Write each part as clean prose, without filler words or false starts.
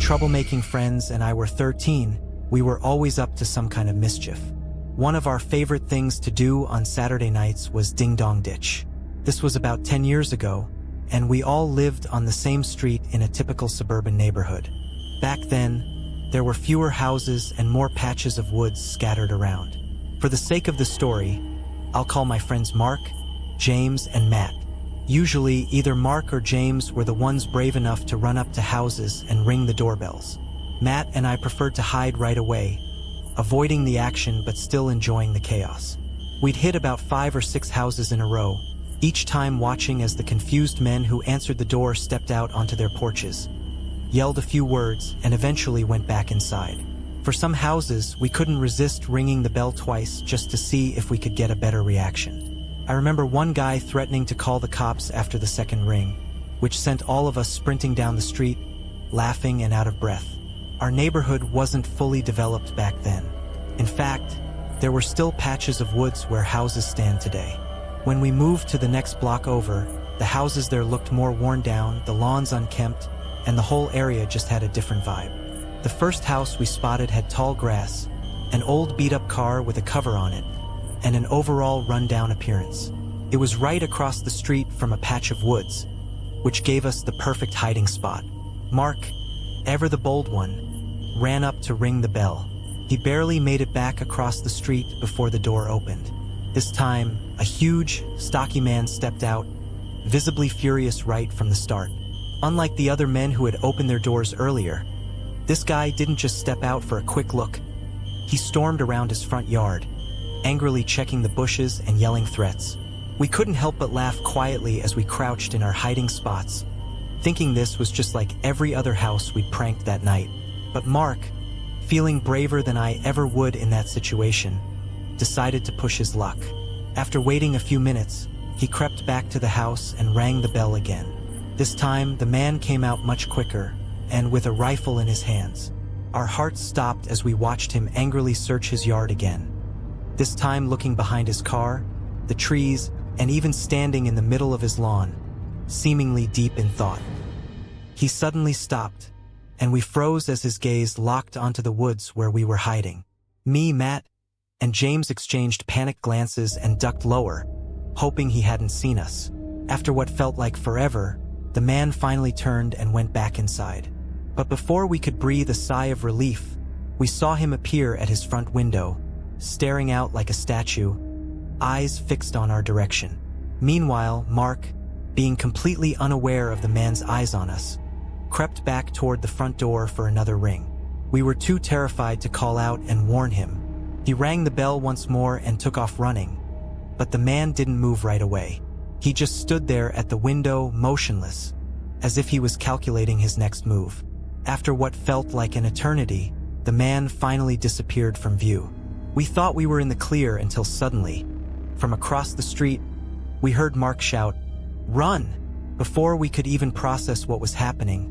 troublemaking friends and I were 13, we were always up to some kind of mischief. One of our favorite things to do on Saturday nights was Ding Dong Ditch. This was about 10 years ago, and we all lived on the same street in a typical suburban neighborhood. Back then, there were fewer houses and more patches of woods scattered around. For the sake of the story, I'll call my friends Mark, James, and Matt. Usually, either Mark or James were the ones brave enough to run up to houses and ring the doorbells. Matt and I preferred to hide right away, avoiding the action but still enjoying the chaos. We'd hit about 5 or 6 houses in a row, each time watching as the confused men who answered the door stepped out onto their porches, yelled a few words, and eventually went back inside. For some houses, we couldn't resist ringing the bell twice just to see if we could get a better reaction. I remember one guy threatening to call the cops after the second ring, which sent all of us sprinting down the street, laughing and out of breath. Our neighborhood wasn't fully developed back then. In fact, there were still patches of woods where houses stand today. When we moved to the next block over, the houses there looked more worn down, the lawns unkempt, and the whole area just had a different vibe. The first house we spotted had tall grass, an old beat-up car with a cover on it, and an overall run-down appearance. It was right across the street from a patch of woods, which gave us the perfect hiding spot. Mark, ever the bold one, ran up to ring the bell. He barely made it back across the street before the door opened. This time, a huge, stocky man stepped out, visibly furious right from the start. Unlike the other men who had opened their doors earlier, this guy didn't just step out for a quick look. He stormed around his front yard, angrily checking the bushes and yelling threats. We couldn't help but laugh quietly as we crouched in our hiding spots, thinking this was just like every other house we'd pranked that night. But Mark, feeling braver than I ever would in that situation, decided to push his luck. After waiting a few minutes, he crept back to the house and rang the bell again. This time, the man came out much quicker, and with a rifle in his hands. Our hearts stopped as we watched him angrily search his yard again. This time looking behind his car, the trees, and even standing in the middle of his lawn, seemingly deep in thought. He suddenly stopped, and we froze as his gaze locked onto the woods where we were hiding. Me, Matt, and James exchanged panicked glances and ducked lower, hoping he hadn't seen us. After what felt like forever, the man finally turned and went back inside. But before we could breathe a sigh of relief, we saw him appear at his front window, staring out like a statue, eyes fixed on our direction. Meanwhile, Mark, being completely unaware of the man's eyes on us, crept back toward the front door for another ring. We were too terrified to call out and warn him. He rang the bell once more and took off running, but the man didn't move right away. He just stood there at the window, motionless, as if he was calculating his next move. After what felt like an eternity, the man finally disappeared from view. We thought we were in the clear until suddenly, from across the street, we heard Mark shout, "Run!" Before we could even process what was happening,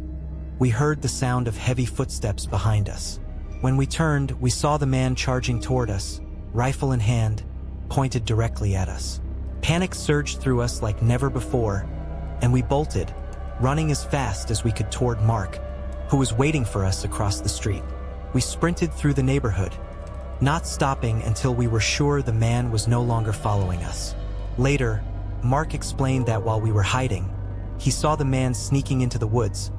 we heard the sound of heavy footsteps behind us. When we turned, we saw the man charging toward us, rifle in hand, pointed directly at us. Panic surged through us like never before, and we bolted, running as fast as we could toward Mark, who was waiting for us across the street. We sprinted through the neighborhood, not stopping until we were sure the man was no longer following us. Later, Mark explained that while we were hiding, he saw the man sneaking into the woods,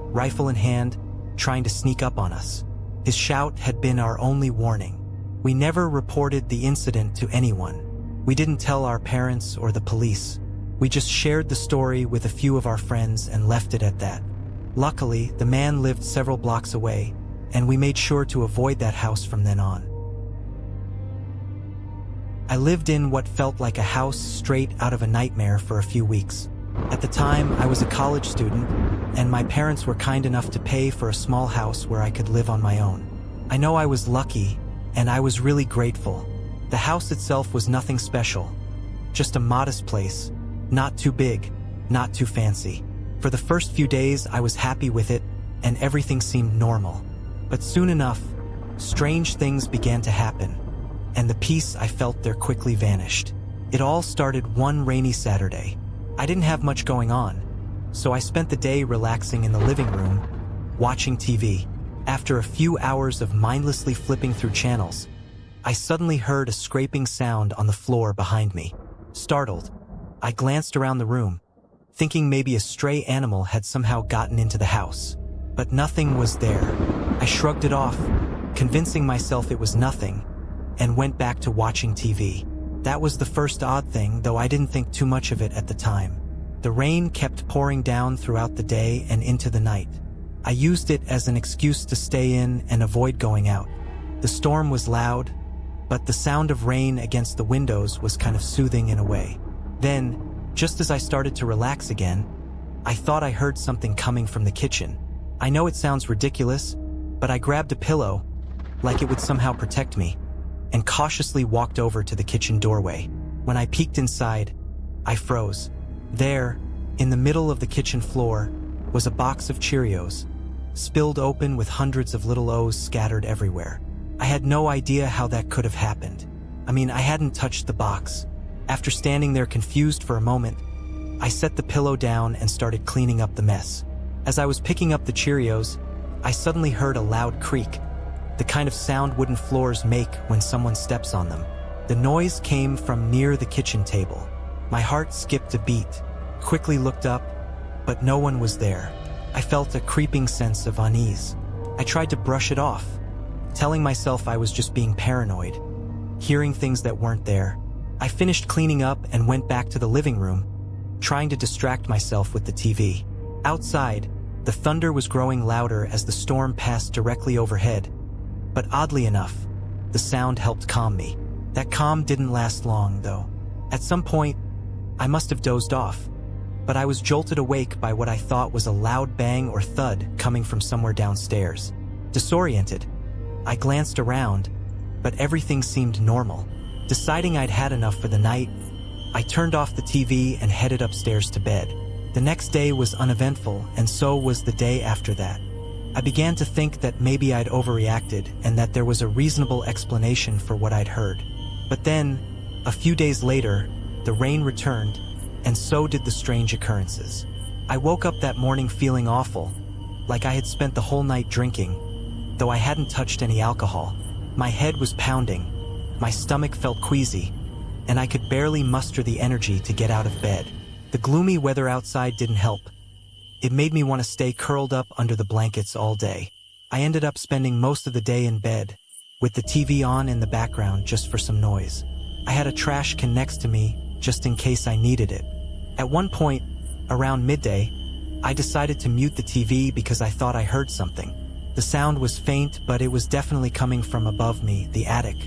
rifle in hand, trying to sneak up on us. His shout had been our only warning. We never reported the incident to anyone. We didn't tell our parents or the police. We just shared the story with a few of our friends and left it at that. Luckily, the man lived several blocks away, and we made sure to avoid that house from then on. I lived in what felt like a house straight out of a nightmare for a few weeks. At the time, I was a college student, and my parents were kind enough to pay for a small house where I could live on my own. I know I was lucky, and I was really grateful. The house itself was nothing special, just a modest place, not too big, not too fancy. For the first few days, I was happy with it, and everything seemed normal. But soon enough, strange things began to happen, and the peace I felt there quickly vanished. It all started one rainy Saturday. I didn't have much going on, so I spent the day relaxing in the living room, watching TV. After a few hours of mindlessly flipping through channels, I suddenly heard a scraping sound on the floor behind me. Startled, I glanced around the room, thinking maybe a stray animal had somehow gotten into the house. But nothing was there. I shrugged it off, convincing myself it was nothing, and went back to watching TV. That was the first odd thing, though I didn't think too much of it at the time. The rain kept pouring down throughout the day and into the night. I used it as an excuse to stay in and avoid going out. The storm was loud, but the sound of rain against the windows was kind of soothing in a way. Then, just as I started to relax again, I thought I heard something coming from the kitchen. I know it sounds ridiculous, but I grabbed a pillow, like it would somehow protect me, and cautiously walked over to the kitchen doorway. When I peeked inside, I froze. There, in the middle of the kitchen floor, was a box of Cheerios, spilled open with hundreds of little O's scattered everywhere. I had no idea how that could have happened. I hadn't touched the box. After standing there confused for a moment, I set the pillow down and started cleaning up the mess. As I was picking up the Cheerios, I suddenly heard a loud creak, the kind of sound wooden floors make when someone steps on them. The noise came from near the kitchen table. My heart skipped a beat, quickly looked up, but no one was there. I felt a creeping sense of unease. I tried to brush it off, telling myself I was just being paranoid, hearing things that weren't there. I finished cleaning up and went back to the living room, trying to distract myself with the TV. Outside, the thunder was growing louder as the storm passed directly overhead, but oddly enough, the sound helped calm me. That calm didn't last long, though. At some point, I must have dozed off, but I was jolted awake by what I thought was a loud bang or thud coming from somewhere downstairs. Disoriented, I glanced around, but everything seemed normal. Deciding I'd had enough for the night, I turned off the TV and headed upstairs to bed. The next day was uneventful, and so was the day after that. I began to think that maybe I'd overreacted and that there was a reasonable explanation for what I'd heard. But then, a few days later, the rain returned, and so did the strange occurrences. I woke up that morning feeling awful, like I had spent the whole night drinking, though I hadn't touched any alcohol. My head was pounding, my stomach felt queasy, and I could barely muster the energy to get out of bed. The gloomy weather outside didn't help. It made me want to stay curled up under the blankets all day. I ended up spending most of the day in bed, with the TV on in the background just for some noise. I had a trash can next to me, just in case I needed it. At one point, around midday, I decided to mute the TV because I thought I heard something. The sound was faint, but it was definitely coming from above me, the attic.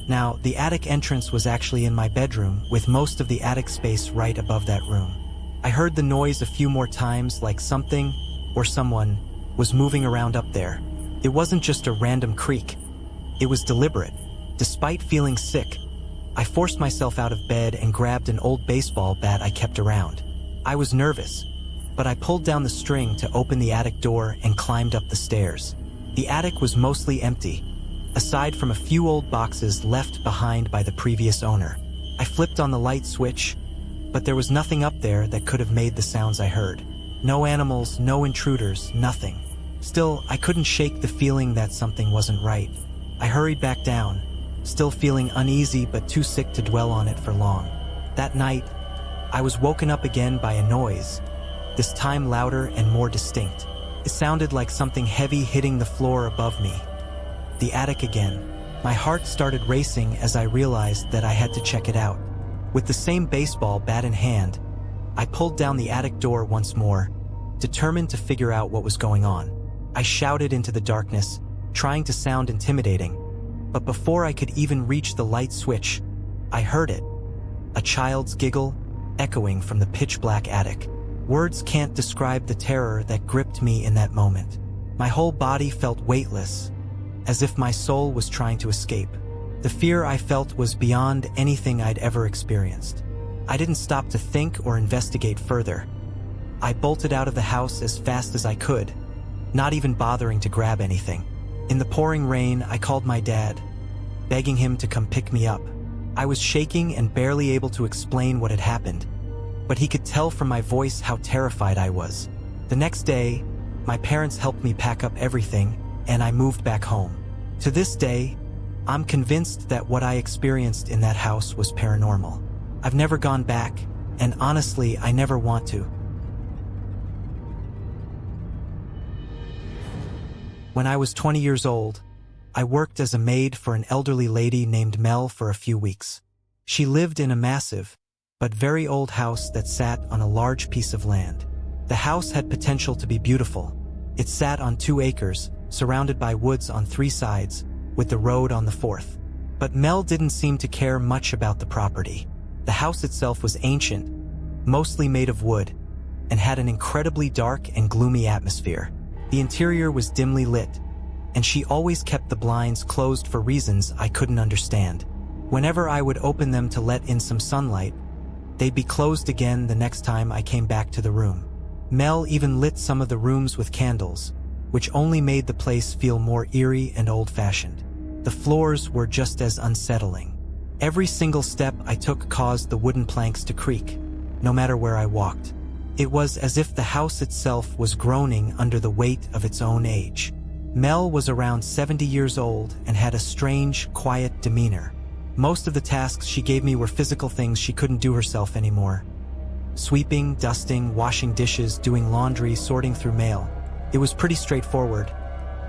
Now, the attic entrance was actually in my bedroom, with most of the attic space right above that room. I heard the noise a few more times, like something, or someone, was moving around up there. It wasn't just a random creak. It was deliberate. Despite feeling sick, I forced myself out of bed and grabbed an old baseball bat I kept around. I was nervous, but I pulled down the string to open the attic door and climbed up the stairs. The attic was mostly empty, aside from a few old boxes left behind by the previous owner. I flipped on the light switch, but there was nothing up there that could have made the sounds I heard. No animals, no intruders, nothing. Still, I couldn't shake the feeling that something wasn't right. I hurried back down, still feeling uneasy but too sick to dwell on it for long. That night, I was woken up again by a noise, this time louder and more distinct. It sounded like something heavy hitting the floor above me. The attic again. My heart started racing as I realized that I had to check it out. With the same baseball bat in hand, I pulled down the attic door once more, determined to figure out what was going on. I shouted into the darkness, trying to sound intimidating, but before I could even reach the light switch, I heard it. A child's giggle, echoing from the pitch-black attic. Words can't describe the terror that gripped me in that moment. My whole body felt weightless, as if my soul was trying to escape. The fear I felt was beyond anything I'd ever experienced. I didn't stop to think or investigate further. I bolted out of the house as fast as I could, not even bothering to grab anything. In the pouring rain, I called my dad, begging him to come pick me up. I was shaking and barely able to explain what had happened, but he could tell from my voice how terrified I was. The next day, My parents helped me pack up everything, and I moved back home. To this day, I'm convinced that what I experienced in that house was paranormal. I've never gone back, and honestly, I never want to. When I was 20 years old, I worked as a maid for an elderly lady named Mel for a few weeks. She lived in a massive, but very old house that sat on a large piece of land. The house had potential to be beautiful. It sat on 2 acres, surrounded by woods on 3 sides, with the road on the 4th. But Mel didn't seem to care much about the property. The house itself was ancient, mostly made of wood, and had an incredibly dark and gloomy atmosphere. The interior was dimly lit, and she always kept the blinds closed for reasons I couldn't understand. Whenever I would open them to let in some sunlight, they'd be closed again the next time I came back to the room. Mel even lit some of the rooms with candles, which only made the place feel more eerie and old-fashioned. The floors were just as unsettling. Every single step I took caused the wooden planks to creak, no matter where I walked. It was as if the house itself was groaning under the weight of its own age. Mel was around 70 years old and had a strange, quiet demeanor. Most of the tasks she gave me were physical things she couldn't do herself anymore. Sweeping, dusting, washing dishes, doing laundry, sorting through mail. It was pretty straightforward,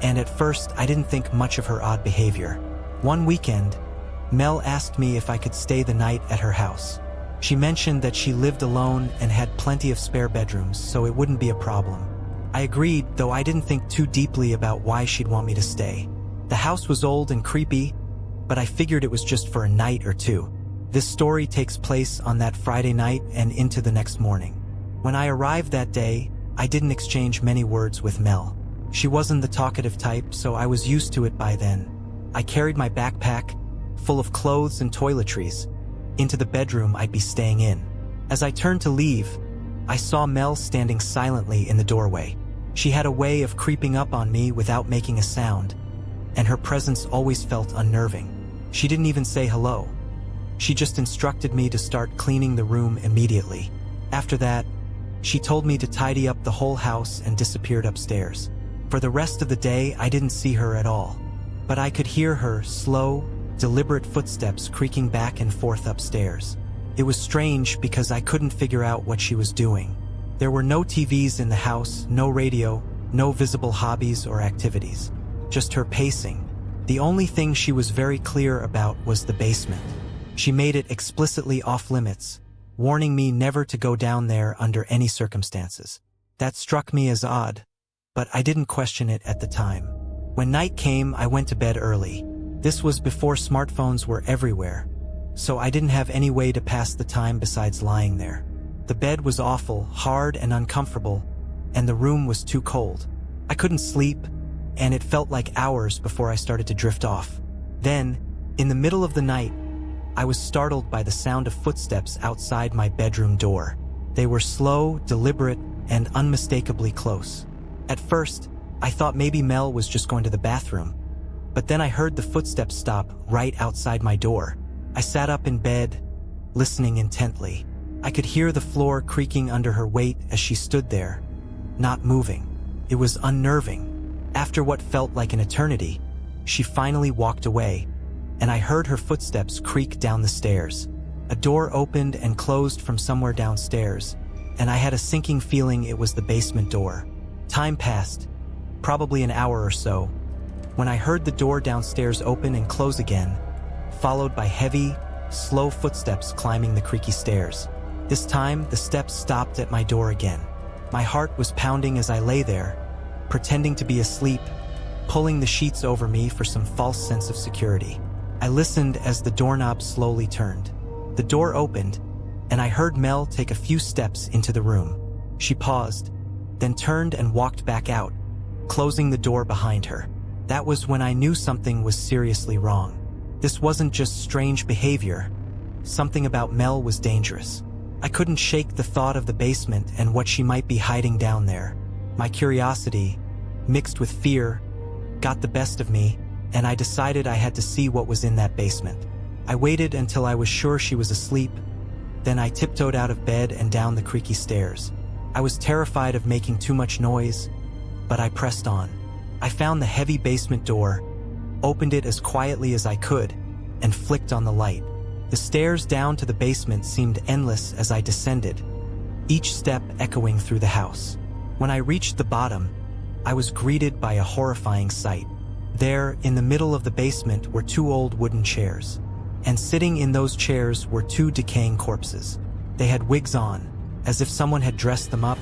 and at first I didn't think much of her odd behavior. One weekend, Mel asked me if I could stay the night at her house. She mentioned that she lived alone and had plenty of spare bedrooms, so it wouldn't be a problem. I agreed, though I didn't think too deeply about why she'd want me to stay. The house was old and creepy, but I figured it was just for a night or two. This story takes place on that Friday night and into the next morning. When I arrived that day, I didn't exchange many words with Mel. She wasn't the talkative type, so I was used to it by then. I carried my backpack, full of clothes and toiletries, into the bedroom I'd be staying in. As I turned to leave, I saw Mel standing silently in the doorway. She had a way of creeping up on me without making a sound, and her presence always felt unnerving. She didn't even say hello. She just instructed me to start cleaning the room immediately. After that, she told me to tidy up the whole house and disappeared upstairs. For the rest of the day, I didn't see her at all. But I could hear her slow, deliberate footsteps creaking back and forth upstairs. It was strange because I couldn't figure out what she was doing. There were no TVs in the house, no radio, no visible hobbies or activities. Just her pacing. The only thing she was very clear about was the basement. She made it explicitly off-limits, warning me never to go down there under any circumstances. That struck me as odd, but I didn't question it at the time. When night came, I went to bed early. This was before smartphones were everywhere, so I didn't have any way to pass the time besides lying there. The bed was awful, hard and uncomfortable, and the room was too cold. I couldn't sleep, and it felt like hours before I started to drift off. Then, in the middle of the night, I was startled by the sound of footsteps outside my bedroom door. They were slow, deliberate, and unmistakably close. At first, I thought maybe Mel was just going to the bathroom, but then I heard the footsteps stop right outside my door. I sat up in bed, listening intently. I could hear the floor creaking under her weight as she stood there, not moving. It was unnerving. After what felt like an eternity, she finally walked away, and I heard her footsteps creak down the stairs. A door opened and closed from somewhere downstairs, and I had a sinking feeling it was the basement door. Time passed, probably an hour or so, when I heard the door downstairs open and close again, followed by heavy, slow footsteps climbing the creaky stairs. This time, the steps stopped at my door again. My heart was pounding as I lay there, pretending to be asleep, pulling the sheets over me for some false sense of security. I listened as the doorknob slowly turned. The door opened, and I heard Mel take a few steps into the room. She paused, then turned and walked back out, closing the door behind her. That was when I knew something was seriously wrong. This wasn't just strange behavior. Something about Mel was dangerous. I couldn't shake the thought of the basement and what she might be hiding down there. My curiosity, mixed with fear, got the best of me, and I decided I had to see what was in that basement. I waited until I was sure she was asleep, then I tiptoed out of bed and down the creaky stairs. I was terrified of making too much noise, but I pressed on. I found the heavy basement door, opened it as quietly as I could, and flicked on the light. The stairs down to the basement seemed endless as I descended, each step echoing through the house. When I reached the bottom, I was greeted by a horrifying sight. There, in the middle of the basement, were 2 old wooden chairs. And sitting in those chairs were 2 decaying corpses. They had wigs on, as if someone had dressed them up,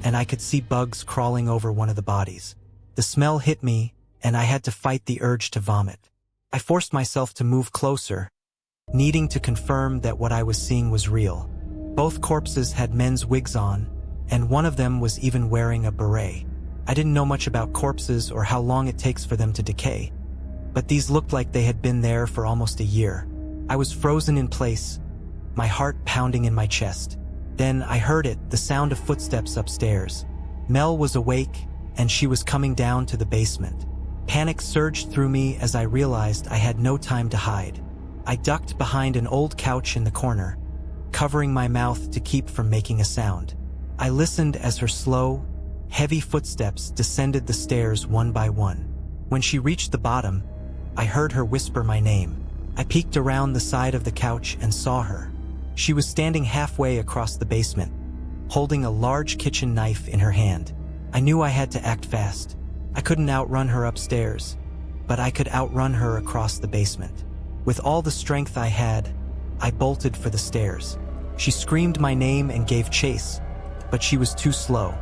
and I could see bugs crawling over one of the bodies. The smell hit me, and I had to fight the urge to vomit. I forced myself to move closer, needing to confirm that what I was seeing was real. Both corpses had men's wigs on, and one of them was even wearing a beret. I didn't know much about corpses or how long it takes for them to decay, but these looked like they had been there for almost a year. I was frozen in place, my heart pounding in my chest. Then I heard it, the sound of footsteps upstairs. Mel was awake, and she was coming down to the basement. Panic surged through me as I realized I had no time to hide. I ducked behind an old couch in the corner, covering my mouth to keep from making a sound. I listened as her slow, heavy footsteps descended the stairs one by one. When she reached the bottom, I heard her whisper my name. I peeked around the side of the couch and saw her. She was standing halfway across the basement, holding a large kitchen knife in her hand. I knew I had to act fast. I couldn't outrun her upstairs, but I could outrun her across the basement. With all the strength I had, I bolted for the stairs. She screamed my name and gave chase, but she was too slow.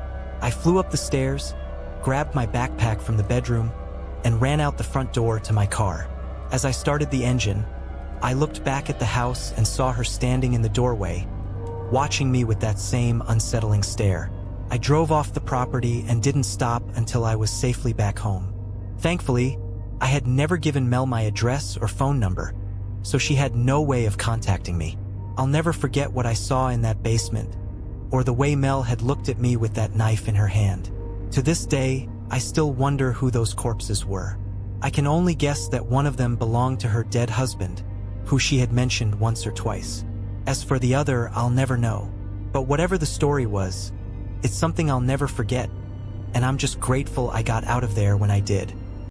I flew up the stairs, grabbed my backpack from the bedroom, and ran out the front door to my car. As I started the engine, I looked back at the house and saw her standing in the doorway, watching me with that same unsettling stare. I drove off the property and didn't stop until I was safely back home. Thankfully, I had never given Mel my address or phone number, so she had no way of contacting me. I'll never forget what I saw in that basement, or the way Mel had looked at me with that knife in her hand. To this day, I still wonder who those corpses were. I can only guess that one of them belonged to her dead husband, who she had mentioned once or twice. As for the other, I'll never know. But whatever the story was, it's something I'll never forget, and I'm just grateful I got out of there when I did.